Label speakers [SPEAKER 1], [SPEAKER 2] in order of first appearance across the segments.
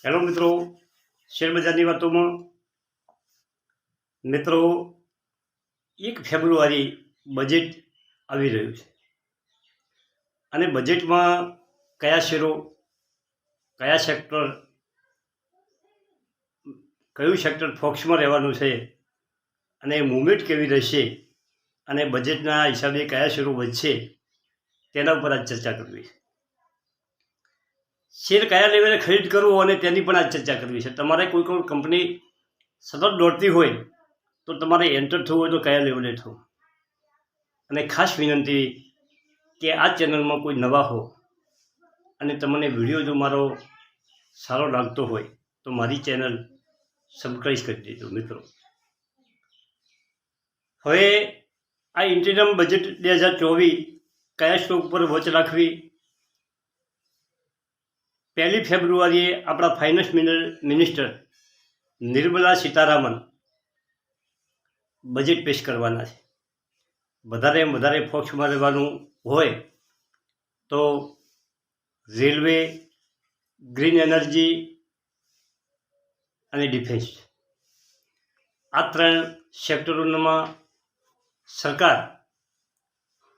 [SPEAKER 1] Hello મિત્રો, શેરબજારની વાતોમાં મિત્રો 1 ફેબ્રુઆરી બજેટ આવી રહ્યું છે અને બજેટમાં કયા શેરો, કયા સેક્ટર, કયું સેક્ટર ફોકસમાં રહેવાનું છે અને મૂવમેન્ટ કેવી રહેશે અને બજેટના હિસાબે કયા શેરો વધશે તેના ઉપર આજ ચર્ચા કરવી છે. શેર કયા લેવલે ખરીદ કરવો અને તેની પણ આજ ચર્ચા કરવી છે. તમારે કોઈ કંપની સતત દોડતી હોય તો તમારે એન્ટર થવું હોય તો કયા લેવલે થવું. અને ખાસ વિનંતી કે આ ચેનલમાં કોઈ નવા હો અને તમને વિડીયો જો મારો સારો લાગતો હોય તો મારી ચેનલ સબસ્ક્રાઈબ કરી દેજો મિત્રો. હવે આ ઇન્ટિરિયમ બજેટ 2024 કયા સ્ટોક પર વોચ રાખવી. 1 ફેબ્રુઆરીએ આપણા finance minister Nirmala Sitharaman budget પેશ કરવાના છે. વધારે ફોકસમાં રહેવાનું હોય તો રેલવે, ગ્રીન એનર્જી અને ડિફેન્સ, આ 3 સેક્ટરોમાં સરકાર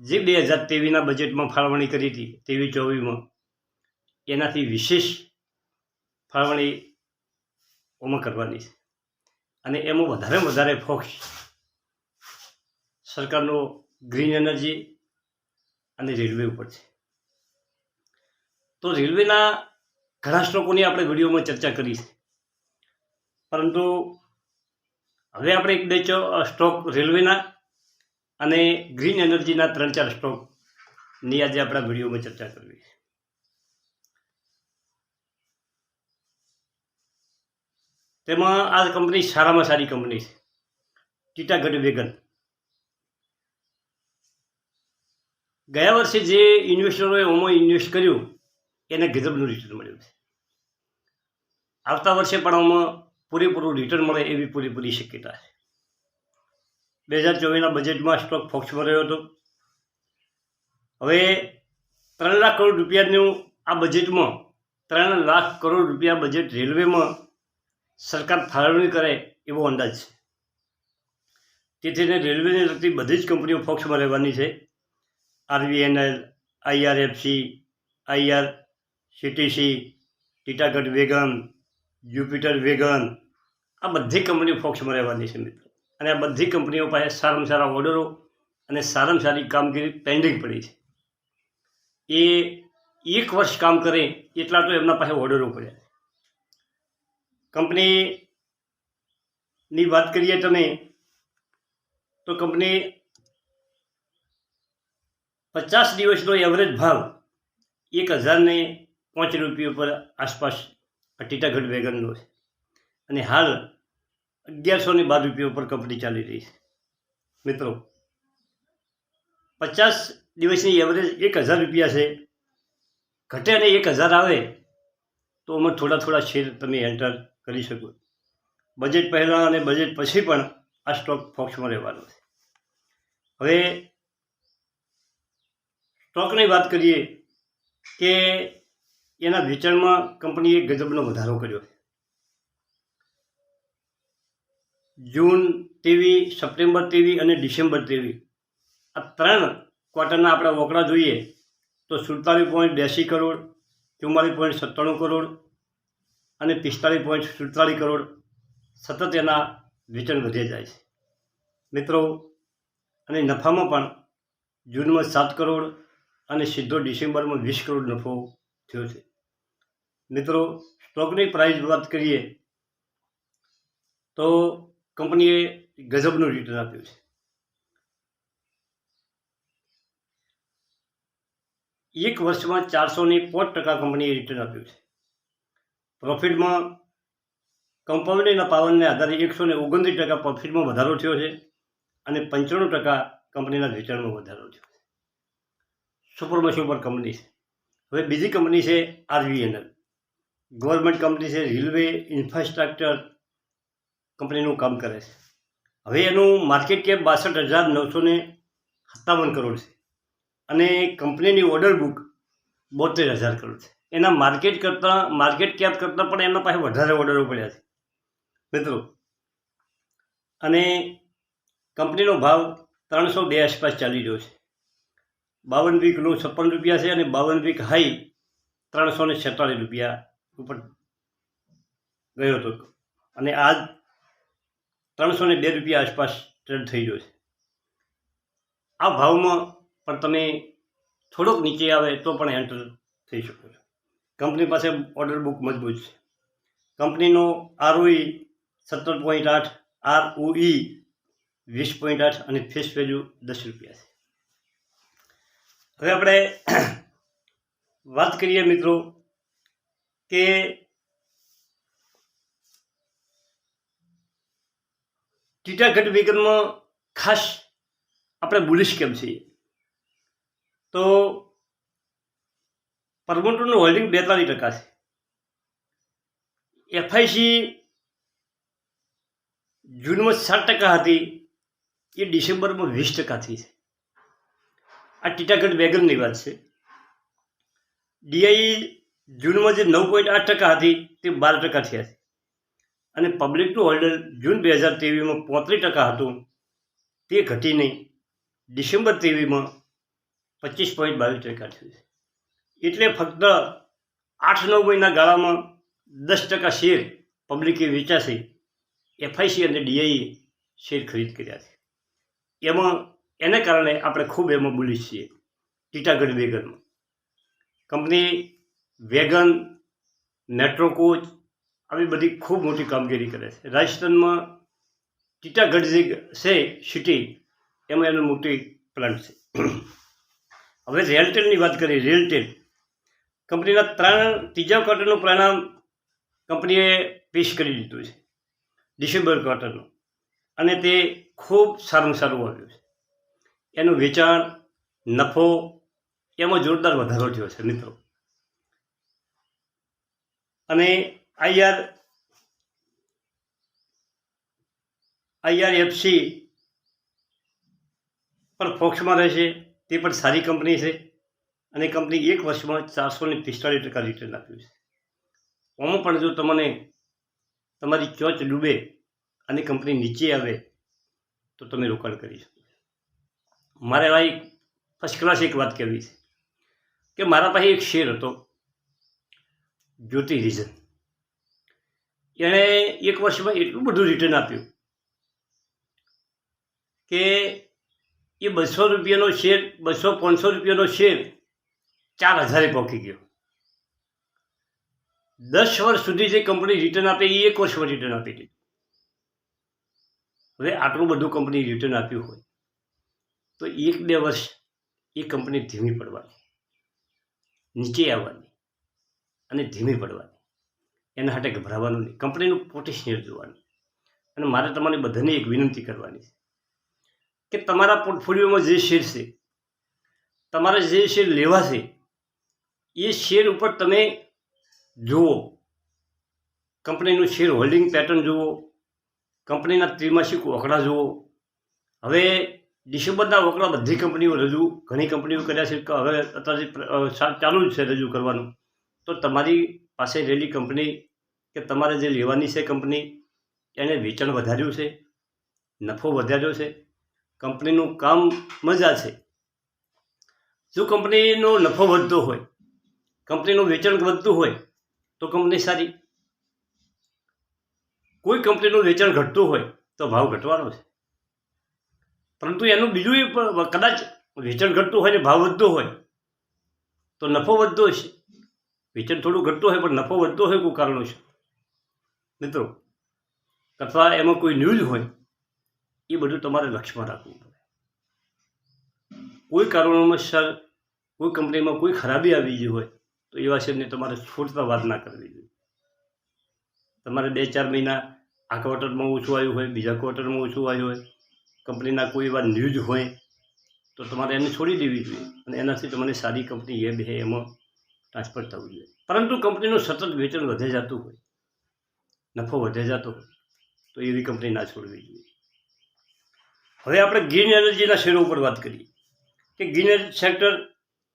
[SPEAKER 1] જે 2023ના બજેટમાં ફાળવણી કરી હતી 23-24માં એનાથી વિશેષ ફાળવણી ઓમાં કરવાની છે અને એમાં વધારે ફોકસ સરકારનો ગ્રીન એનર્જી અને રેલવે ઉપર છે. તો રેલવેના ઘણા સ્ટોકોની આપણે વિડીયોમાં ચર્ચા કરી છે, પરંતુ હવે આપણે 1-2 સ્ટોક રેલવેના અને ગ્રીન એનર્જીના 3-4 સ્ટોકની આજે આપણા વિડીયોમાં ચર્ચા કરવી છે. તેમાં આ કંપની સારામાં સારી કંપની છે, ટીટાગઢ વેગન. ગયા વર્ષે જે ઇન્વેસ્ટરોએ ઓમાં ઇન્વેસ્ટ કર્યું એને ગજબનું રિટર્ન મળ્યું છે. આવતા વર્ષે પણ આમાં પૂરેપૂરું રિટર્ન મળે એવી પૂરેપૂરી શક્યતા છે. 2024ના બજેટમાં સ્ટોક ફોક્સમાં રહ્યો હતો. હવે 3 લાખ કરોડ રૂપિયાનું આ બજેટમાં 3 લાખ કરોડ રૂપિયા બજેટ રેલવેમાં સરકાર ફાળવણી કરે એવો અંદાજ છે. તેથી રેલવેને લગતી બધી જ કંપનીઓ ફોક્સમાં રહેવાની છે. RVNL, IRFC, IRCTC, Titagarh wagon, Jupiter wagon, આ બધી કંપનીઓ ફોક્સમાં રહેવાની છે મિત્રો. અને આ બધી કંપનીઓ પાસે સારામાં સારા ઓર્ડરો અને સારામાં સારી કામગીરી પેન્ડિંગ પડી છે. એ 1 વર્ષ કામ કરે એટલા તો એમના પાસે ઓર્ડરો પડ્યા છે. કંપનીની વાત કરીએ તમે તો કંપની 50 દિવસનો એવરેજ ભાવ 1005 રૂપિયા પર આસપાસ ટીટાગઢ વેગનનો છે અને હાલ 1112 રૂપિયા પર કંપની ચાલી રહી છે મિત્રો. 50 દિવસની એવરેજ 1000 રૂપિયા છે. ઘટે અને 1000 આવે તો આમાં થોડા શેર તમે એન્ટર કરી શકો. બજેટ પહેલાં અને બજેટ પછી પણ આ સ્ટોક ફોક્સમાં રહેવાનો છે. હવે સ્ટોકની વાત કરીએ કે એના વેચાણમાં કંપનીએ ગજબનો વધારો કર્યો છે. જૂન 23, સપ્ટેમ્બર 23 અને ડિસેમ્બર 23 આ 3 ક્વાર્ટરના આપણા વોકડા જોઈએ તો 47.82 કરોડ, 44.97 કરોડ અને 45.47 કરોડ સતત એના વેચાણ વધે જાય છે મિત્રો. અને નફામાં પણ જૂનમાં 7 કરોડ અને સીધો ડિસેમ્બરમાં 20 કરોડ નફો થયો છે મિત્રો. સ્ટોકની પ્રાઇસ વાત કરીએ તો કંપનીએ ગજબનું રિટર્ન આપ્યું છે. 1 વર્ષમાં 405% કંપનીએ રિટર્ન આપ્યું છે. પ્રોફિટમાં કમ્પાઉન્ડિંગના પાવરને આધારે 129% પ્રોફિટમાં વધારો થયો છે અને 95% કંપનીના વેચાણમાં વધારો થયો છે. સુપર કંપની છે. હવે બીજી કંપની છે RVNL, ગવર્મેન્ટ કંપની છે. રેલવે ઇન્ફ્રાસ્ટ્રક્ચર કંપનીનું કામ કરે છે. હવે એનું માર્કેટ કેપ 62,957 કરોડ છે અને કંપનીની ઓર્ડર બુક 72,000 કરોડ છે. એના માર્કેટ કેપ કરતાં પણ એમના પાસે વધારે ઓર્ડરો પડ્યા છે મિત્રો. અને કંપનીનો ભાવ 302 આસપાસ ચાલી રહ્યો છે. 52 વીક લો 56 રૂપિયા છે અને 52 વીક હાઈ 346 રૂપિયા ઉપર ગયો હતો અને આજ 302 રૂપિયા આસપાસ ટ્રેડ થઈ રહ્યો છે. આ ભાવમાં પણ તમે થોડોક નીચે આવે તો પણ એન્ટર થઈ શકો છો. કંપની પાસે ઓર્ડર બુક મજબૂત છે. કંપનીનો ROE 17.8, ROE 20.8 અને ફેસ વેલ્યુ 10 રૂપિયા છે. હવે આપણે વાત કરીએ મિત્રો કે ટીટાગઢ વેગનમાં ખાસ આપણે બુલિશ કેમ છીએ તો પ્રમોટરનું હોલ્ડિંગ 42% છે. FIC જૂનમાં 7% હતી, એ ડિસેમ્બરમાં 20% થઈ છે. આ ટીટાગઢ વેગનની વાત છે. DI જૂનમાં જે 9.8% હતી તે 12% થયા છે અને પબ્લિકનું હોલ્ડર જૂન 2023માં 35% હતું તે ઘટીને ડિસેમ્બર 23માં 25.22% થયું છે. એટલે ફક્ત 8-9 મહિના ગાળામાં 10% શેર પબ્લિકે વેચ્યા છે. FIC અને DI શેર ખરીદ કર્યા છે. એને કારણે આપણે ખૂબ એમાં બુલિશ છીએ ટીટાગઢ વેગનમાં. કંપની વેગન, મેટ્રો કોચ આવી બધી ખૂબ મોટી કામગીરી કરે છે. રાજસ્થાનમાં ટીટાગઢ જે છે સિટી એમાં એનું મોટી પ્લાન્ટ છે. હવે રેલટેલની વાત કરીએ. રેલટેલ કંપનીના ત્રીજા ક્વાર્ટરનું પરિણામ કંપનીએ પેશ કરી દીધું છે ડિસેમ્બર ક્વાર્ટરનું અને તે ખૂબ સારું આવ્યું છે. એનું વેચાણ, નફો એમાં જોરદાર વધારો થયો છે મિત્રો. અને IRFC પણ ફોક્સમાં રહેશે. તે પણ સારી કંપની છે અને કંપની એક વર્ષમાં 445% રિટર્ન આપ્યું છે. આમાં પણ જો તમને તમારી ચોચ ડૂબે અને કંપની નીચે આવે તો તમે રોકાણ કરી શકો. મારે આ એક ફર્સ્ટ ક્લાસ એક વાત કહેવી છે કે મારા પાસે એક શેર હતો જ્યોતિ રીઝન. એણે એક વર્ષમાં એટલું બધું રિટર્ન આપ્યું કે એ 200 રૂપિયાનો શેર 200-500 રૂપિયાનો શેર 4000 પહોંચી ગયો. 10 વર્ષ સુધી જે કંપની રિટર્ન આપે એ એક વર્ષમાં રિટર્ન આપી દીધું. હવે આટલું બધું કંપની રિટર્ન આપ્યું હોય તો 1-2 વર્ષ એ કંપની ધીમી પડવાની, નીચે આવવાની અને ધીમી પડવાની. એના માટે ગભરાવાનું નહીં. કંપનીનું પોટેન્શિયલ જોવાનું. અને મારે તમારે બધાને એક વિનંતી કરવાની છે કે તમારા પોર્ટફોલિયોમાં જે શેર છે, તમારે જે શેર લેવા છે એ શેર ઉપર તમે જુઓ, કંપનીનું શેર હોલ્ડિંગ પેટર્ન જુઓ, કંપનીના ત્રિમાસિક આંકડા જુઓ. હવે ડિસેમ્બરના આંકડા બધી કંપનીઓ ઘણી કંપનીઓ કર્યા છે કે હવે અત્યારે ચાલુ જ છે રજૂ કરવાનું. તો તમારી પાસે રહેલી કંપની કે તમારે જે લેવાની છે કંપની એને વેચાણ વધાર્યું છે, નફો વધાર્યો છે, કંપનીનું કામ મજા છે. જો કંપનીનો નફો વધતો હોય, કંપનીનું વેચાણ વધતું હોય તો કંપની સારી. કોઈ કંપનીનું વેચાણ ઘટતું હોય તો ભાવ ઘટવાનો છે. પરંતુ એનું બીજું કદાચ વેચાણ ઘટતું હોય ને ભાવ વધતો હોય તો નફો વધતો હશે. વેચાણ થોડું ઘટતું હોય પણ નફો વધતો હોય કોઈ કારણો છે મિત્રો, અથવા એમાં કોઈ ન્યૂઝ હોય, એ બધું તમારે લક્ષ્યમાં રાખવું પડે. કોઈ કારણોસર કોઈ કંપનીમાં કોઈ ખરાબી આવી ગઈ હોય તો એવા શેરને તમારે છોડતા વાત ના કરવી જોઈએ. તમારે 2-4 મહિના આ ક્વાર્ટરમાં ઓછું આવ્યું હોય, બીજા ક્વાર્ટરમાં ઓછું આવ્યું હોય, કંપનીના કોઈ એવા ન્યૂઝ હોય તો તમારે એને છોડી દેવી જોઈએ અને એનાથી તમને સારી કંપની એ બે એમાં ટ્રાન્સફર થવું જોઈએ. પરંતુ કંપનીનું સતત વેચાણ વધે જતું હોય, નફો વધે જતો હોય તો એવી કંપની ના છોડવી જોઈએ. હવે આપણે ગ્રીન એનર્જીના શેરો ઉપર વાત કરીએ કે ગ્રીન એનર્જી સેક્ટર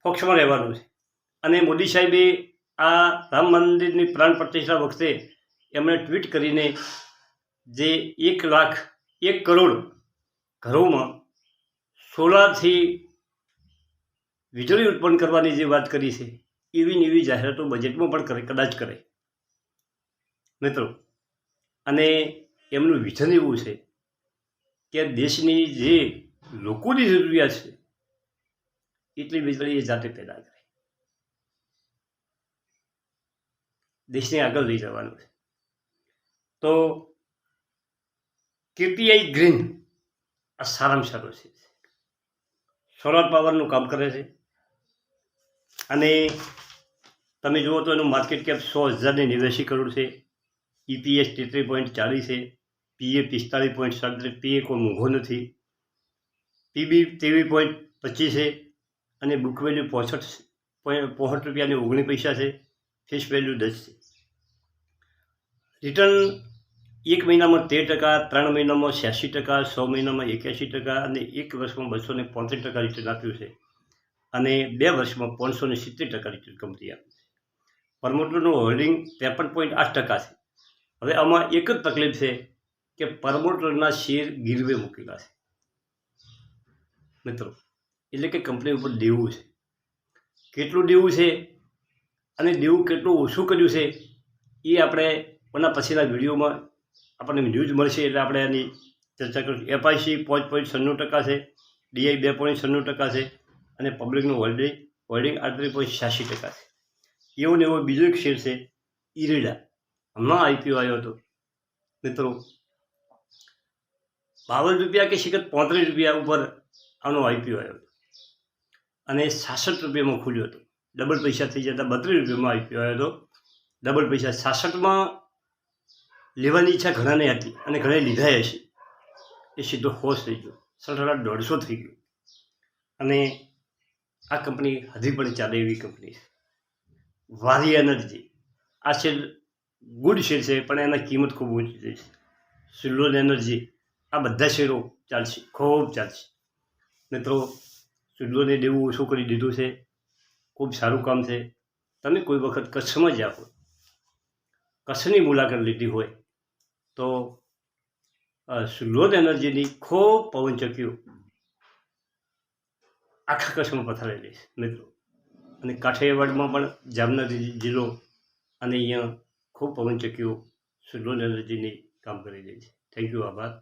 [SPEAKER 1] ફોક્સમાં રહેવાનું છે અને મોદી સાહેબે આ રામ મંદિરની પ્રાણ પ્રતિષ્ઠા વખતે એમણે ટ્વીટ કરીને જે 1 કરોડ ઘરોમાં સોલારથી વીજળી ઉત્પન્ન કરવાની જે વાત કરી છે એવી ને એવી જાહેરાતો બજેટમાં પણ કદાચ કરે મિત્રો. અને એમનું વિઝન એવું છે કે દેશની જે લોકોની જરૂરિયાત છે એટલી વીજળી એ જાતે પેદા કરે, દેશને આગળ લઈ જવાનું છે. તો KPI ગ્રીન આ સારામાં સારું છે, સોલાર પાવરનું કામ કરે છે. અને તમે જુઓ તો એનું માર્કેટ કેપ 100,089 કરોડ છે, EPS 33.40 છે, PA 45.37, PA કોઈ મોંઘો નથી, PB 23.25 છે અને બુક વેલ્યુ 65 રૂપિયા 19 પૈસા છે, ફેસ વેલ્યુ 10 છે. રિટર્ન 1 મહિનામાં 13%, 3 મહિનામાં 86%, 6 મહિનામાં 81% અને 1 વર્ષમાં 235% રિટર્ન આપ્યું છે અને 2 વર્ષમાં 570% રિટર્ન કંપની આપ્યું છે. પ્રમોટરનું હોલ્ડિંગ 53.8% છે. હવે આમાં એક જ તકલીફ છે કે પ્રમોટરના શેર ગીરવે મૂકેલા છે મિત્રો, એટલે કે કંપની ઉપર દેવું છે. કેટલું દેવું છે અને દેવું કેટલું ઓછું કર્યું છે એ આપણે એના પછીના વિડીયોમાં આપણને ન્યૂઝ મળશે એટલે આપણે એની ચર્ચા કરીશું. FIC 5.96% છે, DI 2.96% છે અને પબ્લિકનું હોલ્ડિંગ 38.86% છે. એવો ને એવો બીજો એક શેર છે ઇરેડા, હમણાં IPO આવ્યો હતો મિત્રો. 52 રૂપિયા કે 35 રૂપિયા ઉપર આનો IPO આવ્યો હતો અને 66 રૂપિયામાં ખુલ્યો હતો. ડબલ પૈસા થઈ જતા 32 રૂપિયામાં IPO આવ્યો હતો. ડબલ પૈસા 66માં લેવાની ઈચ્છા ઘણાને હતી અને ઘણા લીધા હશે. એ સીધો હોશ થઈ ગયો, 150 થઈ ગયો. અને આ કંપની હજી પણ ચાલે એવી કંપની છે. વારી એનર્જી આ શેર ગુડ શેર છે પણ એના કિંમત ખૂબ ઊંચી થઈ છે. સુલોન એનર્જી આ બધા શેરો ચાલશે, ખૂબ ચાલશે મિત્રો. સુલોને દેવું ઓછું કરી દીધું છે, ખૂબ સારું કામ છે. તમે કોઈ વખત કચ્છમાં જ આવો, કચ્છની મુલાકાત લીધી હોય તો સુલોન એનર્જીની ખૂબ પવનચક્કીઓ આખા કચ્છમાં પથરાયેલી છે મિત્રો. અને કાઠિયાવાડમાં પણ જામનગર જિલ્લો અને અહીંયા ખૂબ પવનચક્કીઓ સુલોન એનર્જીની કામ કરી રહી છે. થેન્ક યુ, આભાર.